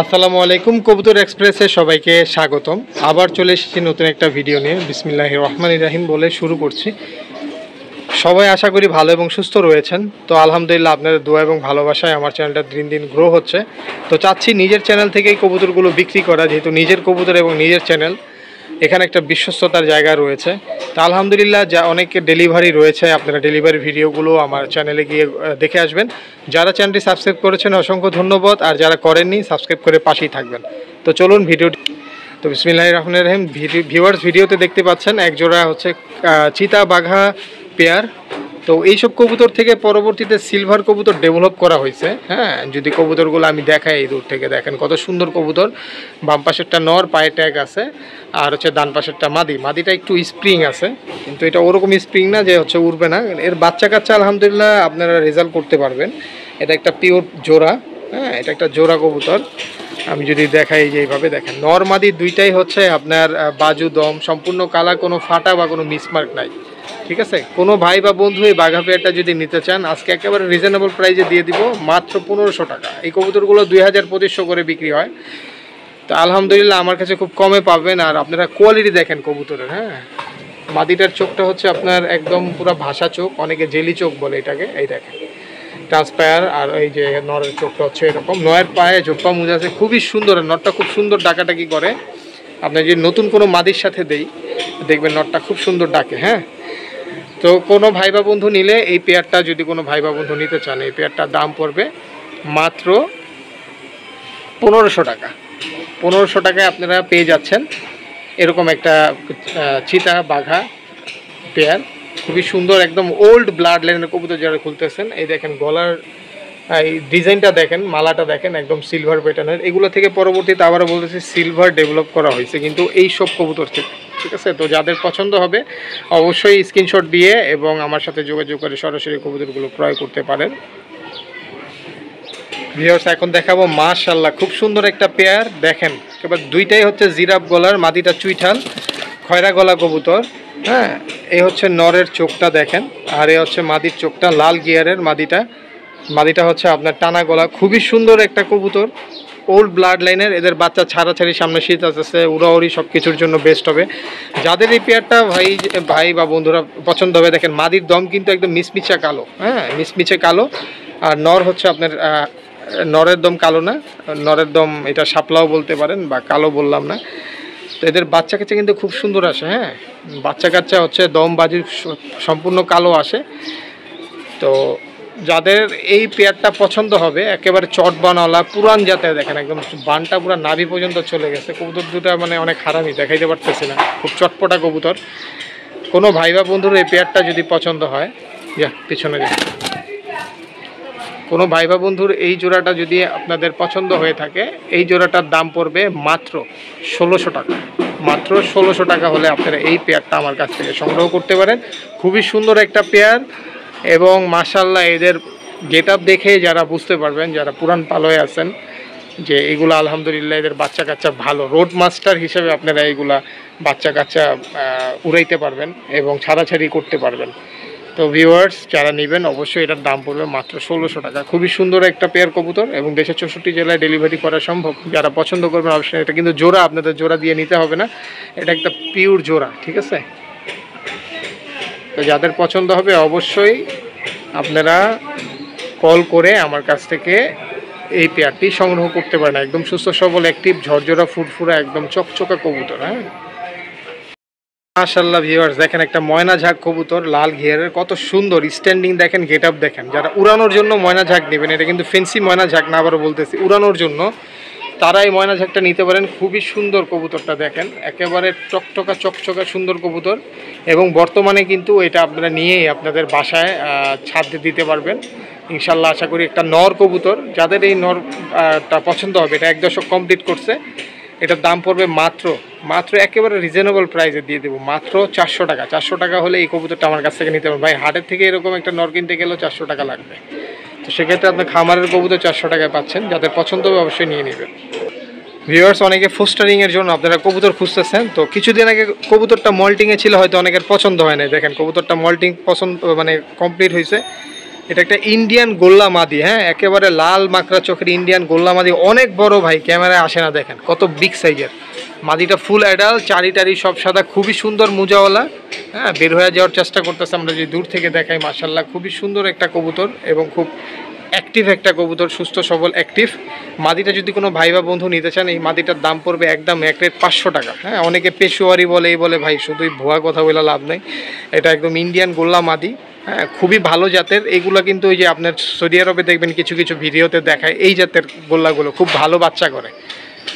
আসসালামু আলাইকুম। কবুতর এক্সপ্রেসে সবাইকে স্বাগতম। আবার চলে এসেছি নতুন একটা ভিডিও নিয়ে। বিসমিল্লাহির রহমানির রহিম বলে শুরু করছি। সবাই আশা করি ভালো এবং সুস্থ রয়েছেন। তো আলহামদুলিল্লাহ আপনাদের দোয়া এবং ভালোবাসায় আমার চ্যানেলটা দিন দিন গ্রো হচ্ছে। তো চাচ্ছি নিজের চ্যানেল থেকেই কবুতরগুলো বিক্রি করা, যেহেতু নিজের কবুতর এবং নিজের চ্যানেল, এখানে একটা বিশ্বস্ততার জায়গা রয়েছে। তো আলহামদুলিল্লাহ যা অনেকে ডেলিভারি রয়েছে, আপনারা ডেলিভারি ভিডিওগুলো আমার চ্যানেলে গিয়ে দেখে আসবেন। যারা চ্যানেলটি সাবস্ক্রাইব করেছেন অসংখ্য ধন্যবাদ, আর যারা করেননি সাবস্ক্রাইব করে পাশেই থাকবেন। তো চলুন ভিডিওটি। তো বিসমিল্লাহির রহমানির রহিম। ভিউয়ার্স, ভিডিওতে দেখতে পাচ্ছেন একজোড়া হচ্ছে চিতা বাঘা পেয়ার। তো এইসব কবুতর থেকে পরবর্তীতে সিলভার কবুতর ডেভেলপ করা হয়েছে। হ্যাঁ, যদি কবুতরগুলো আমি দেখাই এই দূর থেকে, দেখেন কত সুন্দর কবুতর। বাম পাশেরটা নর, পায়ে ট্যাগ আছে, আর হচ্ছে ডান পাশেরটা মাদিটা একটু স্প্রিং আছে, কিন্তু এটা ওরকম স্প্রিং না যে হচ্ছে উড়বে না। এর বাচ্চা কাচ্চা আলহামদুলিল্লাহ আপনারা রেজাল্ট করতে পারবেন। এটা একটা পিওর জোড়া। হ্যাঁ, এটা একটা জোড়া কবুতর। আমি যদি দেখাই যে এইভাবে দেখেন, নর মাদি দুইটাই হচ্ছে আপনার বাজু দম সম্পূর্ণ কালা, কোনো ফাটা বা কোনো মিসমার্ক নাই। ঠিক আছে, কোনো ভাই বা বন্ধু এই বাঘা পেয়ারটা যদি নিতে চান, আজকে একেবারে রিজনেবল প্রাইসে দিয়ে দিব, মাত্র 1500 টাকা। এই কবুতরগুলো 2000-2500 করে বিক্রি হয়। তো আলহামদুলিল্লাহ আমার কাছে খুব কমে পাবেন। আর আপনারা কোয়ালিটি দেখেন কবুতরের। হ্যাঁ, মাদিটার চোখটা হচ্ছে আপনার একদম পুরো ভাষা চোখ, অনেকে জেলি চোখ বলে এটাকে। এই দেখেন ট্রান্সপায়ার। আর এই যে নরের চোখটা হচ্ছে এরকম, নয়ের পায়ে ঝোপ্পা মুজা আছে, খুবই সুন্দর। নটটা খুব সুন্দর ডাকাটাকি করে। আপনার যদি নতুন কোনো মাদির সাথে দেই, দেখবেন নটটা খুব সুন্দর ডাকে। হ্যাঁ, তো কোনো ভাই বা বন্ধু নিলে এই পেয়ারটা, যদি কোনো ভাই বা বন্ধু নিতে চান, এই পেয়ারটার দাম পড়বে মাত্র 1500 টাকা। 1500 টাকায় আপনারা পেয়ে যাচ্ছেন এরকম একটা চিতা বাঘা পেয়ার। খুবই সুন্দর, একদম ওল্ড ব্লাড লাইনের কবুতর যারা খুলতেছেন। এই দেখেন গলার এই ডিজাইনটা দেখেন, মালাটা দেখেন, একদম সিলভার প্যাটার্নের। এগুলো থেকে পরবর্তীতে আবারও বলতেছি সিলভার ডেভেলপ করা হয়েছে কিন্তু এই সব কবুতর থেকে। ঠিক আছে, তো যাদের পছন্দ হবে অবশ্যই স্ক্রিনশট দিয়ে এবং আমার সাথে যোগাযোগ করে সরাসরি কবুতরগুলো ক্রয় করতে পারেন। ভিউয়ার্স, এখন দেখাবো মাশাআল্লাহ খুব সুন্দর একটা পেয়ার। দেখেন এবার দুইটাই হচ্ছে জিরাফ গলার, মাদিটা চুইঠাল খয়রা গলা কবুতর। হ্যাঁ, এই হচ্ছে নরের চোখটা দেখেন, আর এই হচ্ছে মাদির চোখটা, লাল গিয়ারের মাদিটা হচ্ছে আপনার টানা গলা। খুবই সুন্দর একটা কবুতর, ওল্ড ব্লাড লাইনের। এদের বাচ্চা ছাড়াছাড়ি, সামনে শীত আসছে, উড়াউড়ি সব কিছুর জন্য বেস্ট হবে। যাদের এই পেয়ারটা ভাই বা বন্ধুরা পছন্দ হবে, দেখেন মাদির দম কিন্তু একদম মিচমিচা কালো। হ্যাঁ, মিচমিচে কালো। আর নর হচ্ছে আপনার নরের দম কালো না, নরের দম এটা শাপলাও বলতে পারেন, বা কালো বললাম না। তো এদের বাচ্চা কাচ্চা কিন্তু খুব সুন্দর আসে। হ্যাঁ, বাচ্চা কাচ্চা হচ্ছে দম বাজির সম্পূর্ণ কালো আসে। তো যাদের এই পেয়ারটা পছন্দ হবে, একেবারে চট বানওয়ালা পুরান জাতের, দেখেন একদম বানটা পুরো নাভি পর্যন্ত চলে গেছে। কবুতর দুটা মানে অনেক হারামি, দেখাইতে পারতেছি না, খুব চটপটা কবুতর। কোনো ভাই বা বন্ধুর এই পেয়ারটা যদি পছন্দ হয়, পিছনে কোনো ভাই বা বন্ধুর এই জোড়াটা যদি আপনাদের পছন্দ হয়ে থাকে, এই জোড়াটার দাম পড়বে মাত্র 1600 টাকা। মাত্র 1600 টাকা হলে আপনারা এই পেয়ারটা আমার কাছ থেকে সংগ্রহ করতে পারেন। খুবই সুন্দর একটা পেয়ার, এবং মাশাআল্লাহ এদের গেট আপ দেখে যারা বুঝতে পারবেন, যারা পুরান পালয়ে আছেন, যে এগুলো আলহামদুলিল্লাহ এদের বাচ্চা কাচ্চা ভালো। রোড মাস্টার হিসেবে আপনারা এইগুলা বাচ্চা কাচ্চা উড়াইতে পারবেন এবং ছাড়াছাড়ি করতে পারবেন। তো ভিউয়ার্স, যারা নেবেন অবশ্যই এটার দাম পড়বে মাত্র 1600 টাকা। খুবই সুন্দর একটা পেয়ার কবুতর, এবং দেশের 64 জেলায় ডেলিভারি করা সম্ভব। যারা পছন্দ করবেন অবশ্যই, এটা কিন্তু জোড়া, আপনাদের জোড়া দিয়ে নিতে হবে না, এটা একটা পিওর জোড়া। ঠিক আছে, তো যাদের পছন্দ হবে অবশ্যই আপনারা কল করে আমার কাছ থেকে এই পেয়ারটি সংগ্রহ করতে পারেন। একদম সুস্থ সবল, অ্যাক্টিভ, ঝরঝরা, ফুরফুরা, একদম চকচকা কবুতর। হ্যাঁ, মাশাআল্লাহ ভিউয়ার্স, দেখেন একটা ময়না ঝাঁক কবুতর, লাল ঘিয়ারের, কত সুন্দর স্ট্যান্ডিং দেখেন, গেট আপ দেখেন। যারা উড়ানোর জন্য ময়না ঝাঁক নেবেন, এটা কিন্তু ফেন্সি ময়না ঝাঁক না, আবারও বলতেছি উড়ানোর জন্য, তারা এই ময়না ঝাঁকটা নিতে পারেন। খুবই সুন্দর কবুতরটা দেখেন, একেবারে টকটকা চকচকা সুন্দর কবুতর। এবং বর্তমানে কিন্তু এটা আপনারা নিয়েই আপনাদের বাসায় ছাদ দিতে পারবেন ইনশাল্লাহ। আশা করি একটা নর কবুতর, যাদের এই নরটা পছন্দ হবে, এটা 1 দশক কমপ্লিট করছে। এটার দাম পড়বে মাত্র একেবারে রিজনেবল প্রাইসে দিয়ে দেবো, মাত্র 400 টাকা। 400 টাকা হলে এই কবুতরটা আমার কাছ থেকে নিতে পারবেন। ভাই, হাটের থেকে এরকম একটা নর কিনতে গেলেও 400 টাকা লাগবে। তো সেক্ষেত্রে আপনার খামারের কবুতর 400 টাকায় পাচ্ছেন। যাদের পছন্দ হবে অবশ্যই নিয়ে নেবেন। ভিউয়ার্স, অনেকে ফোস্টারিংয়ের জন্য আপনারা কবুতর খুঁজতেছেন। তো কিছুদিন আগে কবুতরটা মল্টিংয়ে ছিল, হয়তো অনেকের পছন্দ হয় না। দেখেন কবুতরটা মল্টিং পছন্দ মানে কমপ্লিট হয়েছে, এটা একটা ইন্ডিয়ান গোল্লা মাদি, হ্যাঁ, একেবারে লাল মাকড়া চোখের ইন্ডিয়ান গোল্লা মাদি, অনেক বড় ভাই, ক্যামেরায় আসে না, দেখেন কত বিগ সাইজের মাদিটা, ফুল অ্যাডাল্ট, চারি টারি সব সাদা, খুবই সুন্দর মুজাওয়ালা, হ্যাঁ, বের হয়ে যাওয়ার চেষ্টা করতেছে, আমরা যদি দূর থেকে দেখাই মাশাআল্লাহ খুবই সুন্দর একটা কবুতর এবং খুব অ্যাক্টিভ একটা কবুতর, সুস্থ সবল অ্যাক্টিভ মাদিটা। যদি কোনো ভাই বা বন্ধু নিতে চান, এই মাদিটার দাম পড়বে একদম এক রেট 500 টাকা। হ্যাঁ, অনেকে পেশোয়ারি বলে, এই বলে, ভাই শুধুই ভুয়া কথা বলে লাভ নেই, এটা একদম ইন্ডিয়ান গোল্লা মাদি, হ্যাঁ, খুবই ভালো জাতের। এইগুলো কিন্তু ওই যে আপনার সৌদি আরবে দেখবেন কিছু কিছু ভিডিওতে দেখায়, এই জাতের গোল্লাগুলো খুব ভালো বাচ্চা করে।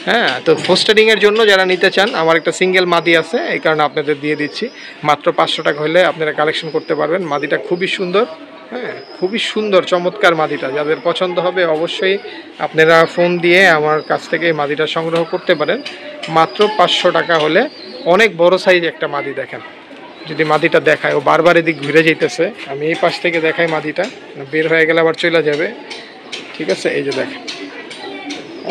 হ্যাঁ, তো ফোস্টারিংয়ের জন্য যারা নিতে চান, আমার একটা সিঙ্গেল মাদি আছে, এই কারণে আপনাদের দিয়ে দিচ্ছি, মাত্র 500 টাকা হলে আপনারা কালেকশন করতে পারবেন। মাদিটা খুবই সুন্দর, হ্যাঁ, খুবই সুন্দর চমৎকার মাদিটা, যাদের পছন্দ হবে অবশ্যই আপনারা ফোন দিয়ে আমার কাছ থেকে এই মাদিটা সংগ্রহ করতে পারেন, মাত্র 500 টাকা হলে। অনেক বড় সাইজ একটা মাদি, দেখেন, যদি মাদিটা দেখায়, ও বারবার এদিক ঘুরে যেতেছে, আমি এই পাশ থেকে দেখাই মাদিটা, বের হয়ে গেলে আবার চলে যাবে, ঠিক আছে, এই যে দেখেন,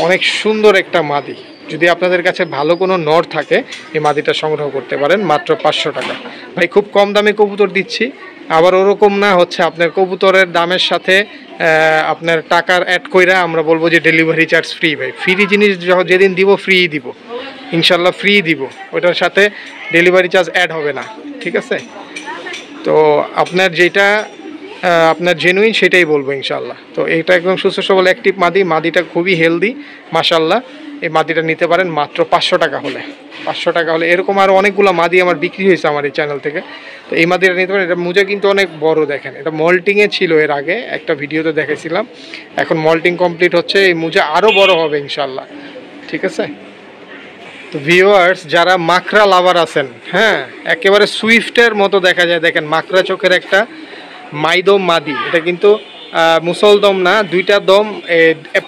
অনেক সুন্দর একটা মাদি। যদি আপনাদের কাছে ভালো কোনো নর থাকে, এই মাদিটা সংগ্রহ করতে পারেন, মাত্র 500 টাকা। ভাই খুব কম দামে কবুতর দিচ্ছি, আবার ওরকম না হচ্ছে আপনার কবুতরের দামের সাথে আপনার টাকার অ্যাড কইরা আমরা বলবো যে ডেলিভারি চার্জ ফ্রি। ভাই ফ্রি জিনিস যেদিন দিব ফ্রি দিব, ইনশাল্লাহ ফ্রি দিব, ওটার সাথে ডেলিভারি চার্জ অ্যাড হবে না, ঠিক আছে। তো আপনার যেটা আপনার জেনুইন সেটাই বলবো ইনশাল্লাহ। তো এইটা একদম সুস্থ সবল অ্যাক্টিভ মাদি, মাদিটা খুবই হেলদি মাশাল্লাহ। এই মাদিটা নিতে পারেন মাত্র 500 টাকা হলে। 500 টাকা হলে এরকম আরও অনেকগুলো মাদি আমার বিক্রি হয়েছে আমার এই চ্যানেল থেকে, তো এই মাদিটা নিতে পারেন। এটা মুজা কিন্তু অনেক বড়, দেখেন, এটা মল্টিংয়ে ছিল, এর আগে একটা ভিডিওতে দেখেছিলাম, এখন মল্টিং কমপ্লিট হচ্ছে, এই মুজা আরও বড় হবে ইনশাল্লাহ, ঠিক আছে। তো ভিউয়ার্স, যারা মাকড়া লাভার আছেন, হ্যাঁ, একেবারে সুইফটের মতো দেখা যায়, দেখেন মাকড়া চোখের একটা মাইদম মাদি, এটা কিন্তু মুসলদম না, দুইটা দম।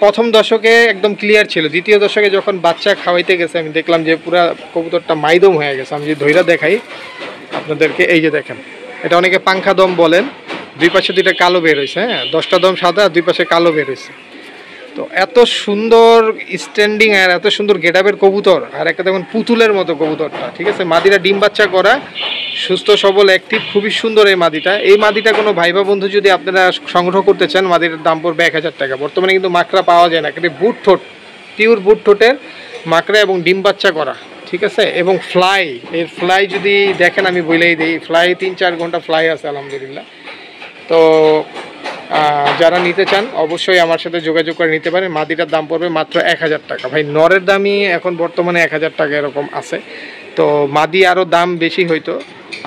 প্রথম দশকে একদম ক্লিয়ার ছিল, দ্বিতীয় দশকে যখন বাচ্চা খাওয়াইতে গেছে আমি দেখলাম যে পুরা কবুতরটা মাইদম হয়ে গেছে। আমি যদি ধৈর্য দেখাই আপনাদেরকে, এই যে দেখেন, এটা অনেকে পাংখা দম বলেন, দুই পাশে দুইটা কালো বের হয়েছে, হ্যাঁ, 10টা দম সাদা, দুই পাশে কালো বের হয়েছে। তো এত সুন্দর স্ট্যান্ডিং আর এত সুন্দর গেটআপের কবুতর, আর একটা দেখুন পুতুলের মতো কবুতরটা, ঠিক আছে। মাদিটা ডিম বাচ্চা করা, সুস্থ সবল অ্যাক্টিভ, খুবই সুন্দর এই মাদিটা। এই মাদিটা কোনো ভাই বা বন্ধু যদি আপনারা সংগ্রহ করতে চান, মাদিটার দাম পড়বে 1000 টাকা। বর্তমানে কিন্তু মাকড়া পাওয়া যায় না, কিন্তু বুট ঠোঁট, পিওর বুট ঠোঁটের মাকড়া এবং ডিম বাচ্চা করা, ঠিক আছে। এবং ফ্লাই, এর ফ্লাই যদি দেখেন আমি বলেই দিই, ফ্লাই 3-4 ঘন্টা ফ্লাই আছে আলহামদুলিল্লাহ। তো যারা নিতে চান অবশ্যই আমার সাথে যোগাযোগ করে নিতে পারেন। মাদিটার দাম পড়বে মাত্র 1000 টাকা। ভাই নরের দামই এখন বর্তমানে 1000 টাকা এরকম আছে, তো মাদি আরও দাম বেশি হইতো।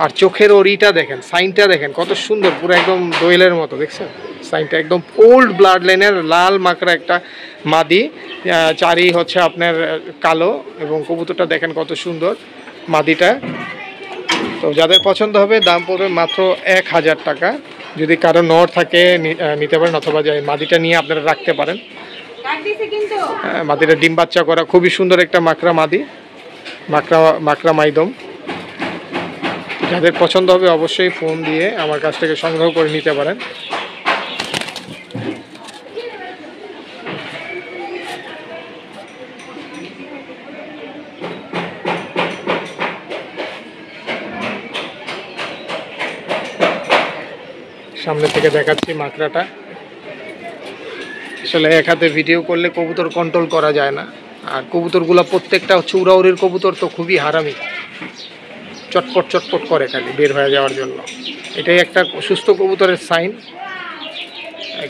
আর চোখের ওরিটা দেখেন, সাইনটা দেখেন কত সুন্দর, পুরো একদম দোয়েলের মতো, দেখছেন সাইনটা, একদম ওল্ড ব্লাড লাইনের লাল মাকড়া একটা মাদি, চারি হচ্ছে আপনার কালো, এবং কবুতরটা দেখেন কত সুন্দর মাদিটা। তো যাদের পছন্দ হবে দাম পড়বে মাত্র 1000 টাকা। যদি কারো নর থাকে নিতে পারেন, অথবা যে মাদিটা নিয়ে আপনারা রাখতে পারেন। মাদিটা ডিম বাচ্চা করা, খুবই সুন্দর একটা মাকড়া মাদি, মাকড়া মাইদম। যাদের পছন্দ হবে অবশ্যই ফোন দিয়ে আমার কাছ থেকে সংগ্রহ করে নিতে পারেন। সামনে থেকে দেখাচ্ছি মাকড়াটা। আসলে এক হাতে ভিডিও করলে কবুতর কন্ট্রোল করা যায় না, আর কবুতরগুলো প্রত্যেকটা হচ্ছে উড়াউড়ির কবুতর, তো খুবই হারামি, চটপট চটপট করে খালি বের হয়ে যাওয়ার জন্য। এটাই একটা সুস্থ কবুতরের সাইন।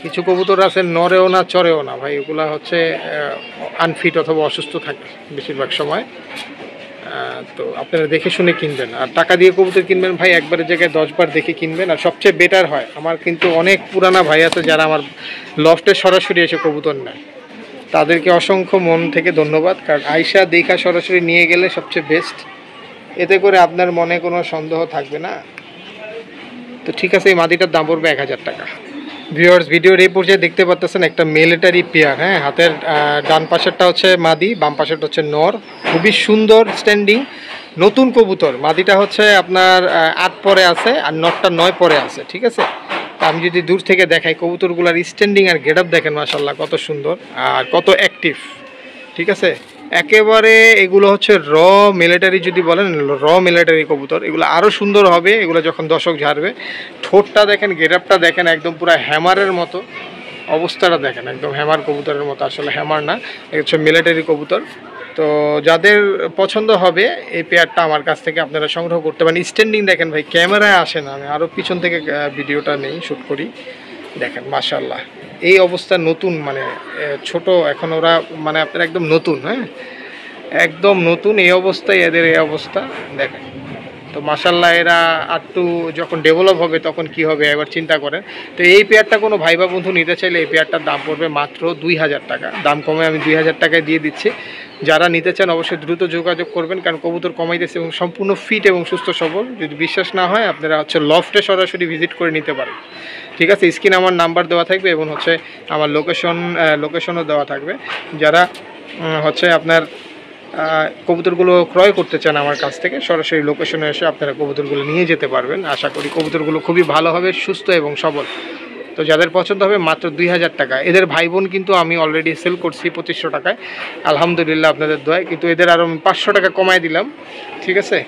কিছু কবুতর আছে নড়েও না চড়েও না ভাই, এগুলা হচ্ছে আনফিট অথবা অসুস্থ থাকে বেশিরভাগ সময়। তো আপনারা দেখে শুনে কিনবেন, আর টাকা দিয়ে কবুতর কিনবেন ভাই একবারের জায়গায় 10 বার দেখে কিনবেন। আর সবচেয়ে বেটার হয়, আমার কিন্তু অনেক পুরানা ভাই আছে যারা আমার লফটে সরাসরি এসে কবুতর নেয়, তাদেরকে অসংখ্য মন থেকে ধন্যবাদ। কারণ আয়শা দেখা সরাসরি নিয়ে গেলে সবচেয়ে বেস্ট, এতে করে আপনার মনে কোনো সন্দেহ থাকবে না। তো ঠিক আছে, এই মাদিটার দাম পড়বে 1000 টাকা। ভিউয়ার্স, ভিডিওর এই পর্যায়ে দেখতে পাচ্ছেন একটা মিলিটারি পেয়ার, হ্যাঁ, হাতের ডান পাশেরটা হচ্ছে মাদি, বাম পাশেরটা হচ্ছে নর, খুবই সুন্দর স্ট্যান্ডিং নতুন কবুতর। মাদিটা হচ্ছে আপনার 8 পরে আছে আর নরটা 9 পরে আছে, ঠিক আছে। আমি যদি দূর থেকে দেখাই কবুতরগুলার স্ট্যান্ডিং আর গেট আপ দেখেন মাশাল্লাহ কত সুন্দর আর কত অ্যাক্টিভ, ঠিক আছে। একেবারে এগুলো হচ্ছে র মিলিটারি, যদি বলেন র মিলিটারি কবুতর। এগুলো আরও সুন্দর হবে এগুলো যখন দর্শক ঝাড়বে। ঠোঁটটা দেখেন, গেটআপটা দেখেন, একদম পুরো হ্যামারের মতো অবস্থাটা দেখেন, একদম হ্যামার কবুতরের মতো। আসলে হ্যামার না, এটা হচ্ছে মিলিটারি কবুতর। তো যাদের পছন্দ হবে এই পেয়ারটা আমার কাছ থেকে আপনারা সংগ্রহ করতে পারেন। স্ট্যান্ডিং দেখেন ভাই, ক্যামেরায় আসে না, আমি আরও পিছন থেকে ভিডিওটা নেই, শ্যুট করি। দেখেন মাশাআল্লাহ, এই অবস্থা নতুন, মানে ছোট এখন ওরা, মানে আপনার একদম নতুন, হ্যাঁ একদম নতুন। এই অবস্থায় এদের এই অবস্থা দেখেন। তো মাশাআল্লাহ এরা আরটু যখন ডেভেলপ হবে তখন কি হবে এবার চিন্তা করেন। তো এই পেয়ারটা কোনো ভাই বা বন্ধু নিতে চাইলে এই পেয়ারটার দাম পড়বে মাত্র 2000 টাকা। দাম কমে আমি 2000 টাকায় দিয়ে দিচ্ছি। যারা নিতে চান অবশ্যই দ্রুত যোগাযোগ করবেন, কারণ কবুতর কমাইতেছে এবং সম্পূর্ণ ফিট এবং সুস্থ সবল। যদি বিশ্বাস না হয় আপনারা হচ্ছে লফটে সরাসরি ভিজিট করে নিতে পারেন। ঠিক আছে, স্ক্রিনে আমার নাম্বার দেওয়া থাকবে এবং হচ্ছে আমার লোকেশনও দেওয়া থাকবে। যারা হচ্ছে আপনার কবুতরগুলো ক্রয় করতে চান আমার কাছ থেকে, সরাসরি লোকেশনে এসে আপনারা কবুতরগুলো নিয়ে যেতে পারবেন। আশা করি কবুতরগুলো খুবই ভালো হবে, সুস্থ এবং সবল। তো যাদের পছন্দ হবে মাত্র 2000 টাকা। এদের ভাই বোন কিন্তু আমি অলরেডি সেল করছি 2500 টাকায়, আলহামদুলিল্লাহ আপনাদের দোয়ায়। কিন্তু এদের আরও 500 টাকা কমায় দিলাম, ঠিক আছে।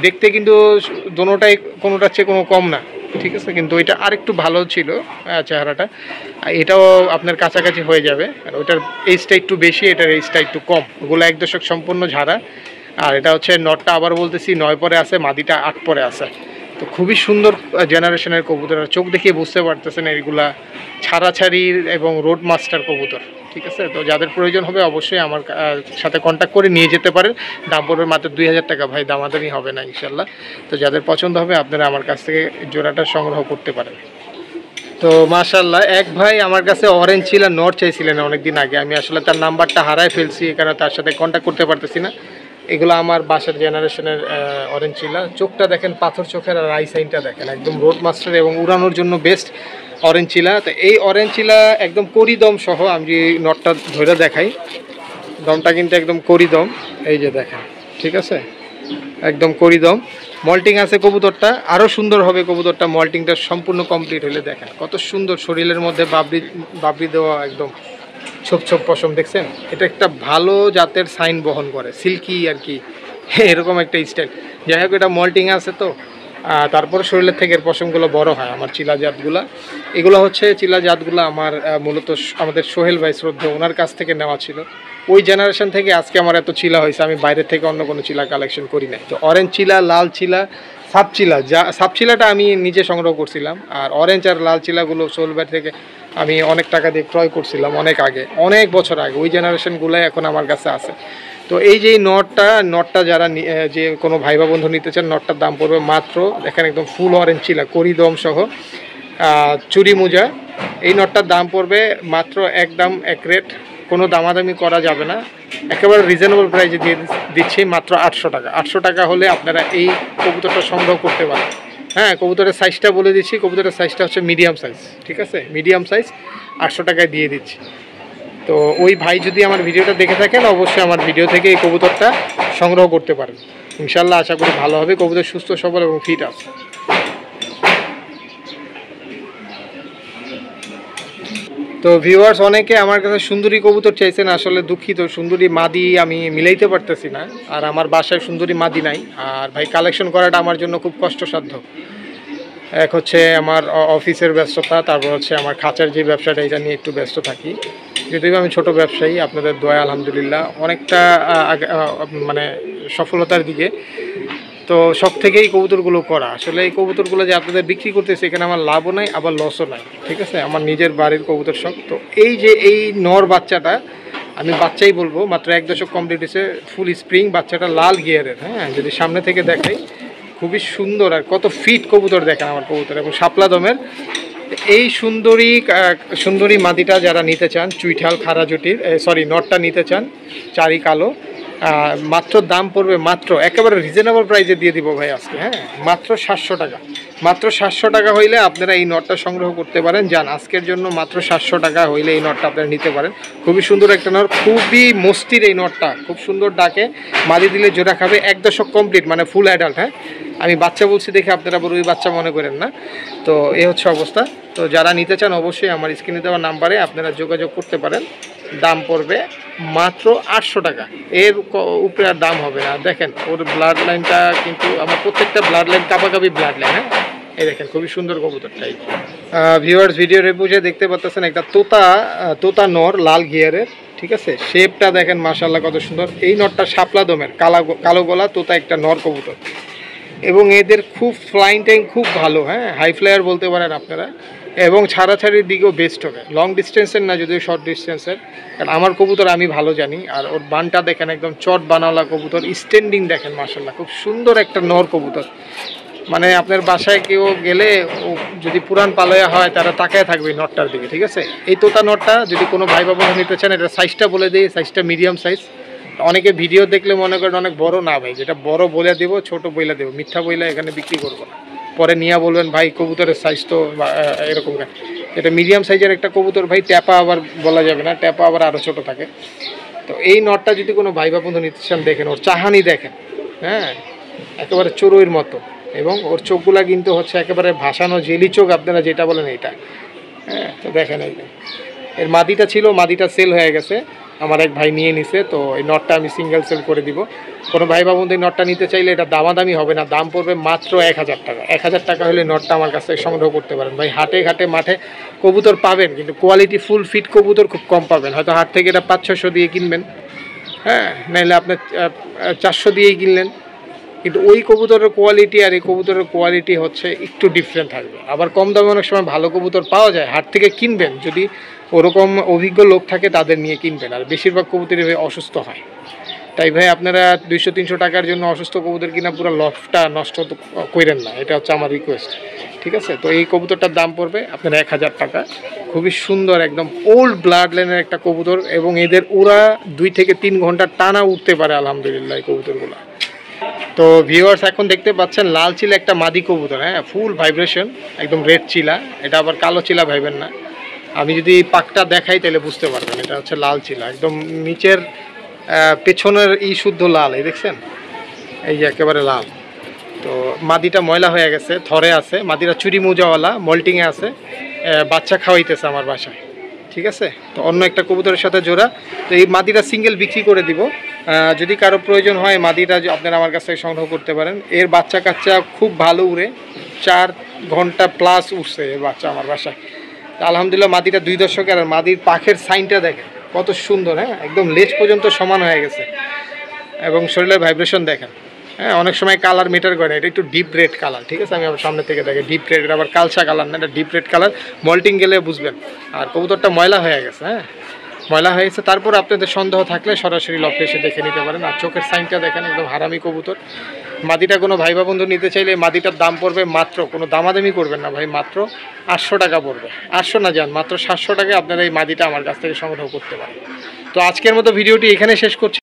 দেখতে কিন্তু দোনোটাই কোনোটার চেয়ে কোনো কম না, ঠিক আছে। কিন্তু ওইটা আরেকটু ভালো ছিল চেহারাটা, এটাও আপনার কাছাকাছি হয়ে যাবে। আর ওইটার এইজটা একটু বেশি, এটার এইজটা একটু কম। ওগুলো 1 দশক সম্পূর্ণ ঝাড়া। আর এটা হচ্ছে নটটা, আবার বলতেছি 9 পরে আছে, মাদিটা 8 পরে আছে। তো খুবই সুন্দর জেনারেশনের কবুতর, চোখ দেখিয়ে বুঝতে পারতেছেন এগুলা ছাড়াছাড়ির এবং রোড মাস্টার কবুতর, ঠিক আছে। তো যাদের প্রয়োজন হবে অবশ্যই আমার সাথে কন্ট্যাক্ট করে নিয়ে যেতে পারেন। দাম পড়বে মাত্র 2000 টাকা ভাই, দামাদামি হবে না ইনশাল্লাহ। তো যাদের পছন্দ হবে আপনারা আমার কাছ থেকে জোড়াটা সংগ্রহ করতে পারেন। তো মাশাল্লাহ, এক ভাই আমার কাছে অরেঞ্জ চিলা নট চাইছিলেন অনেকদিন আগে। আমি আসলে তার নাম্বারটা হারাই ফেলছি, এখানে তার সাথে কন্ট্যাক্ট করতে পারতেছি না। এগুলো আমার বাসার জেনারেশনের অরেঞ্জ চিলা। চোখটা দেখেন পাথর চোখের, আর আই সাইনটা দেখেন একদম রোড মাস্টার এবং উড়ানোর জন্য বেস্ট অরেঞ্জ চিলা। তো এই অরেঞ্জ চিলা একদম করি দম সহ, আমি যে নটটা ধরে দেখাই, দমটা কিন্তু একদম করি দম, এই যে দেখেন, ঠিক আছে, একদম করি দম। মল্টিং আছে কবুতরটা, আরও সুন্দর হবে কবুতরটা মল্টিংটা সম্পূর্ণ কমপ্লিট হলে। দেখেন কত সুন্দর, শরীরের মধ্যে বাবরি দেওয়া, একদম ছোপ ছোপ পশম, দেখছেন। এটা একটা ভালো জাতের সাইন বহন করে, সিল্কি আর কি, এরকম একটা স্টাইল। যাই হোক, এটা মল্টিং আছে তো, তারপরে শরীরের থেকে এর পশমগুলো বড় হয়। আমার চিলা জাতগুলা, এগুলো হচ্ছে চিলা জাতগুলো আমার মূলত আমাদের সোহেল ভাই শ্রদ্ধা, ওনার কাছ থেকে নেওয়া ছিল। ওই জেনারেশন থেকে আজকে আমার এত চিলা হয়েছে, আমি বাইরের থেকে অন্য কোনো চিলা কালেকশন করি নাই। তো অরেঞ্জ চিলা, লাল চিলা, সাপ চিলা, সাপ চিলাটা আমি নিজে সংগ্রহ করছিলাম। আর অরেঞ্জ আর লাল চিলাগুলো সোহেল ভাই থেকে আমি অনেক টাকা দিয়ে ক্রয় করছিলাম অনেক আগে, অনেক বছর আগে। ওই জেনারেশনগুলোই এখন আমার কাছে আছে। তো এই যে নটটা যারা যে কোনো ভাই বা বন্ধু নিতে চান, নটটার দাম পড়বে মাত্র, দেখেন একদম ফুল অরেঞ্জ চিলা, করি দম সহ, চুরি মোজা। এই নটটার দাম পড়বে মাত্র একদম এক রেট, কোনো দামাদামি করা যাবে না, একেবারে রিজনেবল প্রাইসে দিয়ে দিচ্ছি মাত্র 800 টাকা। 800 টাকা হলে আপনারা এই কবুতরটা সংগ্রহ করতে পারেন। হ্যাঁ, কবুতরের সাইজটা বলে দিচ্ছি, কবুতরের সাইজটা হচ্ছে মিডিয়াম সাইজ, ঠিক আছে, মিডিয়াম সাইজ 800 টাকায় দিয়ে দিচ্ছি। তো ওই ভাই যদি আমার ভিডিওটা দেখে থাকেন অবশ্যই আমার ভিডিও থেকে এই কবুতরটা সংগ্রহ করতে পারেন। ইনশাল্লাহ আশা করি ভালো হবে, কবুতর সুস্থ সবল এবং ফিট আছে। তো ভিউয়ার্স, অনেকে আমার কাছে সুন্দরী কবুতর চাইছেন, আসলে দুঃখিত, সুন্দরী মাদি আমি মিলাইতে পারতেছি না, আর আমার বাসায় সুন্দরী মাদি নাই। আর ভাই কালেকশন করাটা আমার জন্য খুব কষ্টসাধ্য। এক হচ্ছে আমার অফিসের ব্যস্ততা, তারপর হচ্ছে আমার খাঁচার যে ব্যবসাটা, এটা নিয়ে একটু ব্যস্ত থাকি। যদিও আমি ছোট ব্যবসায়ী, আপনাদের দয়া আলহামদুলিল্লাহ অনেকটা মানে সফলতার দিকে। তো সব থেকেই কবুতরগুলো করা, আসলে এই কবুতরগুলো যে আপনাদের বিক্রি করতেছে, এখানে আমার লাভও নাই আবার লসও নাই, ঠিক আছে। আমার নিজের বাড়ির কবুতর শখ। তো এই যে এই নর বাচ্চাটা, আমি বাচ্চাই বলবো, মাত্র 1 দশক কমপ্লিট হয়েছে, ফুল স্প্রিং বাচ্চাটা, লাল গিয়ারের। হ্যাঁ, যদি সামনে থেকে দেখাই খুবই সুন্দর, আর কত ফিট কবুতর দেখেন আমার কবুতর, এবং শাপলা দমের। এই সুন্দরী মাদিটা যারা নিতে চান, চুইঠাল খারাজুটির, সরি নটটা নিতে চান, চারি কালো, মাত্র দাম পড়বে মাত্র একেবারে রিজনেবল প্রাইসে দিয়ে দিব ভাই আজকে। হ্যাঁ, মাত্র 700 টাকা। মাত্র 700 টাকা হইলে আপনারা এই নটটা সংগ্রহ করতে পারেন। যান, আজকের জন্য মাত্র 700 টাকা হইলে এই নটটা আপনারা নিতে পারেন। খুবই সুন্দর একটা নট, খুবই মস্তির এই নটটা, খুব সুন্দর ডাকে, মাদি দিলে জোড়া খাবে। 1 দশক কমপ্লিট, মানে ফুল অ্যাডাল্ট। হ্যাঁ, আমি বাচ্চা বলছি দেখে আপনারা বড় ওই বাচ্চা মনে করেন না। তো এই হচ্ছে অবস্থা। তো যারা নিতে চান অবশ্যই আমার স্ক্রিনে দেওয়া নাম্বারে আপনারা যোগাযোগ করতে পারেন। দাম পড়বে মাত্র 800 টাকা। এর উপরে আর দাম হবে না। দেখেন ওর ব্লাড লাইনটা কিন্তু আমার প্রত্যেকটা ব্লাড লাইন কাবাকাবি ব্লাড লাইন। হ্যাঁ, এই দেখেন খুবই সুন্দর কবুতরটাই। ভিউয়ার্স ভিডিও রেপুজে দেখতে পাচ্ছেন একটা তোতা নর লাল ঘিয়ারের, ঠিক আছে। শেপটা দেখেন মাশাআল্লাহ কত সুন্দর। এই নরটা শাপলা দমের কালো গলা তোতা একটা নর কবুতর, এবং এদের খুব ফ্লাইং টাইম খুব ভালো। হ্যাঁ, হাই ফ্লায়ার বলতে পারেন আপনারা, এবং ছাড়াছাড়ির দিকেও বেস্ট হবে। লং ডিস্টেন্সের না, যদিও শর্ট ডিস্টেন্সের, কারণ আমার কবুতর আমি ভালো জানি। আর ওর বানটা দেখেন একদম চট বানাওয়ালা কবুতর, স্ট্যান্ডিং দেখেন মাশাআল্লাহ খুব সুন্দর একটা নর কবুতর। মানে আপনার বাসায় কেউ গেলে ও যদি পুরান পালয়া হয় তারা তাকায় থাকবে নটটার দিকে, ঠিক আছে। এই তোতা নটটা যদি কোনো ভাই বাবা নিতে চান, এটা সাইজটা বলে দিই, সাইজটা মিডিয়াম সাইজ। অনেকে ভিডিও দেখলে মনে করেন অনেক বড়, না ভাই, যেটা বড় বলে দেবো ছোট বইলা দেবো, মিথ্যা বইলা এখানে বিক্রি করবো না। পরে নিয়ে বলবেন ভাই কবুতরের সাইজ তো এরকম। এটা মিডিয়াম সাইজের একটা কবুতর ভাই, ট্যাপা আবার বলা যাবে না, ট্যাপা আবার আরও ছোটো থাকে। তো এই নটটা যদি কোনো ভাই বা বন্ধু নিতে চান, দেখেন ওর চাহানি দেখেন, হ্যাঁ একেবারে চড়ুইয়ের মতো, এবং ওর চোখগুলা কিন্তু হচ্ছে একেবারে ভাসানো জেলি চোখ, আপনারা যেটা বলেন এইটা। হ্যাঁ, তো দেখেন এই এর মাদিটা ছিল, মাদিটা সেল হয়ে গেছে, আমার এক ভাই নিয়ে নিছে। তো এই নটটা আমি সিঙ্গেল সেল করে দিব। কোনো ভাই বা বন্ধু এই নটটা নিতে চাইলে এটা দামাদামি হবে না, দাম পড়বে মাত্র 1000 টাকা। 1000 টাকা হলে নটটা আমার কাছ থেকে সংগ্রহ করতে পারেন ভাই। হাটে ঘাটে মাঠে কবুতর পাবেন, কিন্তু কোয়ালিটি ফুল ফিট কবুতর খুব কম পাবেন। হয়তো হাট থেকে এটা 500-600 দিয়ে কিনবেন, হ্যাঁ, নাইলে আপনার 400 দিয়েই কিনলেন, কিন্তু ওই কবুতরের কোয়ালিটি আর এই কবুতরের কোয়ালিটি হচ্ছে একটু ডিফারেন্ট থাকবে। আবার কম দামে অনেক সময় ভালো কবুতর পাওয়া যায়। হাট থেকে কিনবেন, যদি ওরকম অভিজ্ঞ লোক থাকে তাদের নিয়ে কিনবেন। আর বেশিরভাগ কবুতরই ভাই অসুস্থ হয়, তাই ভাই আপনারা 200-300 টাকার জন্য অসুস্থ কবুতর কিনা পুরো লফটা নষ্ট করেন না, এটা হচ্ছে আমার রিকোয়েস্ট, ঠিক আছে। তো এই কবুতরটার দাম পড়বে আপনার 1000 টাকা। খুবই সুন্দর একদম ওল্ড ব্লাড লাইনের একটা কবুতর, এবং এদের ওরা 2 থেকে 3 ঘন্টা টানা উঠতে পারে আলহামদুলিল্লাহ এই কবুতরগুলো। তো ভিউয়ার্স এখন দেখতে পাচ্ছেন লাল চিলা একটা মাদি কবুতর, হ্যাঁ ফুল ভাইব্রেশন, একদম রেড চিলা। এটা আবার কালো চিলা ভাইবেন না, আমি যদি পাকটা দেখাই তাহলে বুঝতে পারবেন এটা হচ্ছে লাল চিলা। একদম নিচের পেছনের শুদ্ধ লাল, এই দেখছেন, এই যে একেবারে লাল। তো মাদিটা ময়লা হয়ে গেছে, থরে আছে, মাদিটা চুরি মোজাওয়ালা, মল্টিংয়ে আছে, বাচ্চা খাওয়াইতেছে আমার বাসায়, ঠিক আছে। তো অন্য একটা কবুতরের সাথে জোড়া। তো এই মাদিটা সিঙ্গেল বিক্রি করে দিব। যদি কারো প্রয়োজন হয় মাদিটা আপনারা আমার কাছ থেকে সংগ্রহ করতে পারেন। এর বাচ্চা কাচ্চা খুব ভালো উড়ে, 4 ঘন্টা প্লাস উঠছে এর বাচ্চা আমার বাসায়। আলহামদুলিল্লাহ মাদিটা 2 দশকের। আর মাদির পাখের সাইনটা দেখেন কত সুন্দর, হ্যাঁ একদম লেজ পর্যন্ত সমান হয়ে গেছে, এবং শরীরের ভাইব্রেশন দেখেন। হ্যাঁ, অনেক সময় কালার মেটার করে না, এটা একটু ডিপ রেড কালার, ঠিক আছে। আমি আবার সামনে থেকে দেখি ডিপ রেড, এটা আবার কালচা কালার না, এটা ডিপ রেড কালার। মল্টিং গেলে বুঝবেন। আর কবুতরটা ময়লা হয়ে গেছে, হ্যাঁ ময়লা হয়ে গেছে। তারপর আপনাদের সন্দেহ থাকলে সরাসরি লফটে এসে দেখে নিতে পারেন। আর চোখের সাইনটা দেখেন, একদম হারামি কবুতর। মাদিটা কোনো ভাই বা বন্ধু নিতে চাইলে মাদিটার দাম পড়বে মাত্র, কোনো দামাদামি করবেন না ভাই, মাত্র 800 টাকা পড়বে। 800 না যান, মাত্র 700 টাকায় আপনারা এই মাদিটা আমার কাছ থেকে সংগ্রহ করতে পারেন। তো আজকের মতো ভিডিওটি এখানে শেষ করছি।